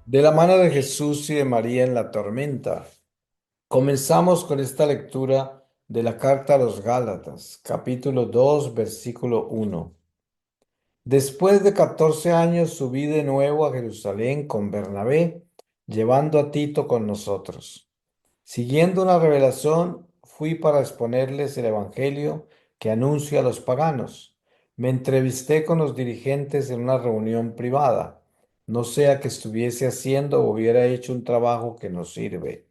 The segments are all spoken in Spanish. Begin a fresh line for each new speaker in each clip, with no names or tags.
De la mano de Jesús y de María en la tormenta. Comenzamos con esta lectura de la carta a los Gálatas, capítulo 2, versículo 1. Después de 14 años subí de nuevo a Jerusalén con Bernabé, llevando a Tito con nosotros. Siguiendo una revelación, fui para exponerles el Evangelio que anuncia a los paganos. Me entrevisté con los dirigentes en una reunión privada, no sea que estuviese haciendo o hubiera hecho un trabajo que no sirve.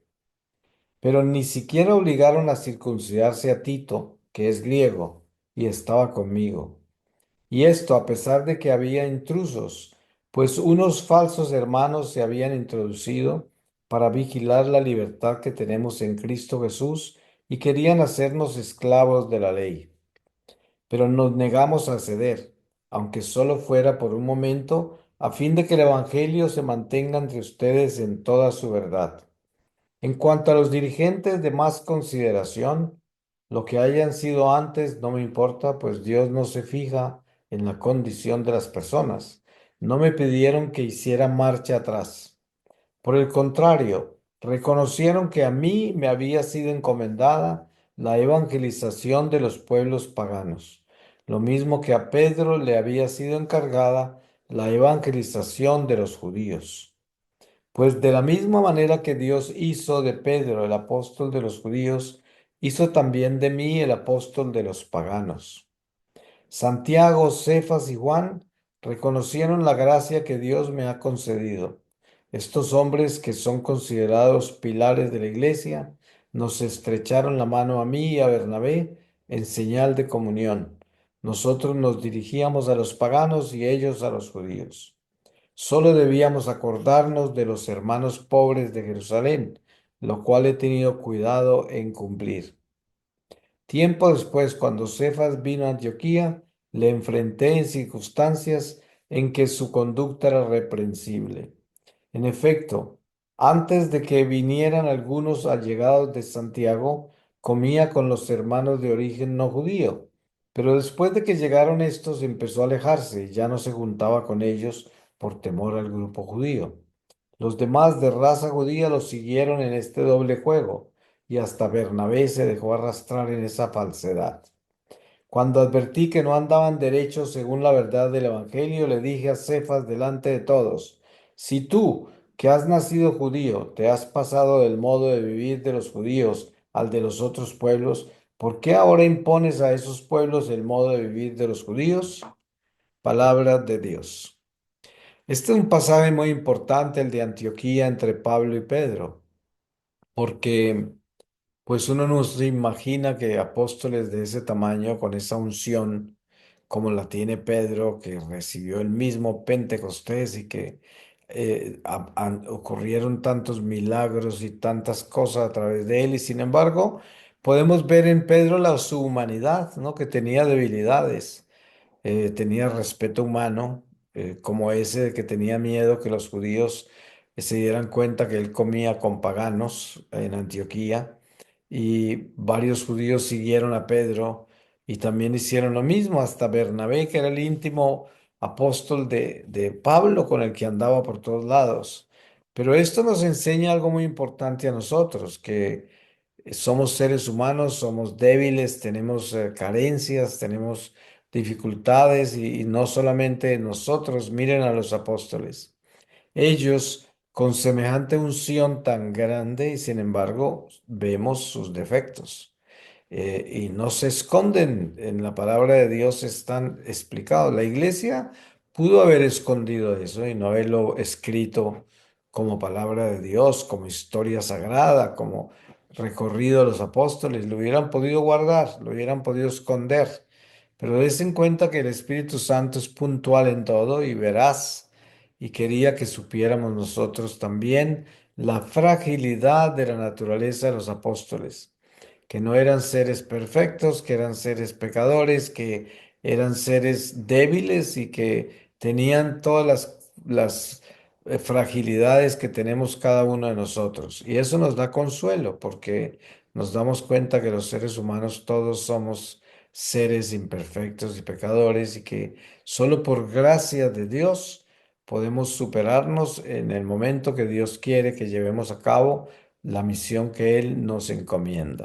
Pero ni siquiera obligaron a circuncidarse a Tito, que es griego, y estaba conmigo. Y esto a pesar de que había intrusos, pues unos falsos hermanos se habían introducido para vigilar la libertad que tenemos en Cristo Jesús y querían hacernos esclavos de la ley. Pero nos negamos a ceder, aunque solo fuera por un momento, a fin de que el Evangelio se mantenga entre ustedes en toda su verdad. En cuanto a los dirigentes de más consideración, lo que hayan sido antes no me importa, pues Dios no se fija en la condición de las personas. No me pidieron que hiciera marcha atrás. Por el contrario, reconocieron que a mí me había sido encomendada la evangelización de los pueblos paganos, lo mismo que a Pedro le había sido encargada la evangelización de los judíos. Pues de la misma manera que Dios hizo de Pedro el apóstol de los judíos, hizo también de mí el apóstol de los paganos. Santiago, Cefas y Juan reconocieron la gracia que Dios me ha concedido. Estos hombres que son considerados pilares de la iglesia nos estrecharon la mano a mí y a Bernabé en señal de comunión. Nosotros nos dirigíamos a los paganos y ellos a los judíos. Solo debíamos acordarnos de los hermanos pobres de Jerusalén, lo cual he tenido cuidado en cumplir. Tiempo después, cuando Cefas vino a Antioquía, le enfrenté en circunstancias en que su conducta era reprensible. En efecto, antes de que vinieran algunos allegados de Santiago, comía con los hermanos de origen no judío. Pero después de que llegaron estos, empezó a alejarse y ya no se juntaba con ellos por temor al grupo judío. Los demás de raza judía los siguieron en este doble juego, y hasta Bernabé se dejó arrastrar en esa falsedad. Cuando advertí que no andaban derechos según la verdad del Evangelio, le dije a Cefas delante de todos, si tú, que has nacido judío, te has pasado del modo de vivir de los judíos al de los otros pueblos, ¿por qué ahora impones a esos pueblos el modo de vivir de los judíos? Palabra de Dios. Este es un pasaje muy importante, el de Antioquía entre Pablo y Pedro, porque pues uno no se imagina que apóstoles de ese tamaño, con esa unción como la tiene Pedro, que recibió el mismo Pentecostés y que ocurrieron tantos milagros y tantas cosas a través de él, y sin embargo podemos ver en Pedro su humanidad, ¿no? Que tenía debilidades, tenía respeto humano, como ese de que tenía miedo que los judíos se dieran cuenta que él comía con paganos en Antioquía, y varios judíos siguieron a Pedro y también hicieron lo mismo, hasta Bernabé, que era el íntimo apóstol de Pablo, con el que andaba por todos lados. Pero esto nos enseña algo muy importante a nosotros, que somos seres humanos, somos débiles, tenemos carencias, tenemos dificultades, y no solamente nosotros, miren a los apóstoles. Ellos, con semejante unción tan grande, y sin embargo, vemos sus defectos. Y no se esconden, en la palabra de Dios están explicados. La iglesia pudo haber escondido eso y no haberlo escrito como palabra de Dios, como historia sagrada, como recorrido de los apóstoles. Lo hubieran podido guardar, lo hubieran podido esconder. Pero des en cuenta que el Espíritu Santo es puntual en todo y veraz, y quería que supiéramos nosotros también la fragilidad de la naturaleza de los apóstoles, que no eran seres perfectos, que eran seres pecadores, que eran seres débiles y que tenían todas las fragilidades que tenemos cada uno de nosotros. Y eso nos da consuelo porque nos damos cuenta que los seres humanos todos somos seres imperfectos y pecadores, y que solo por gracia de Dios podemos superarnos en el momento que Dios quiere que llevemos a cabo la misión que Él nos encomienda.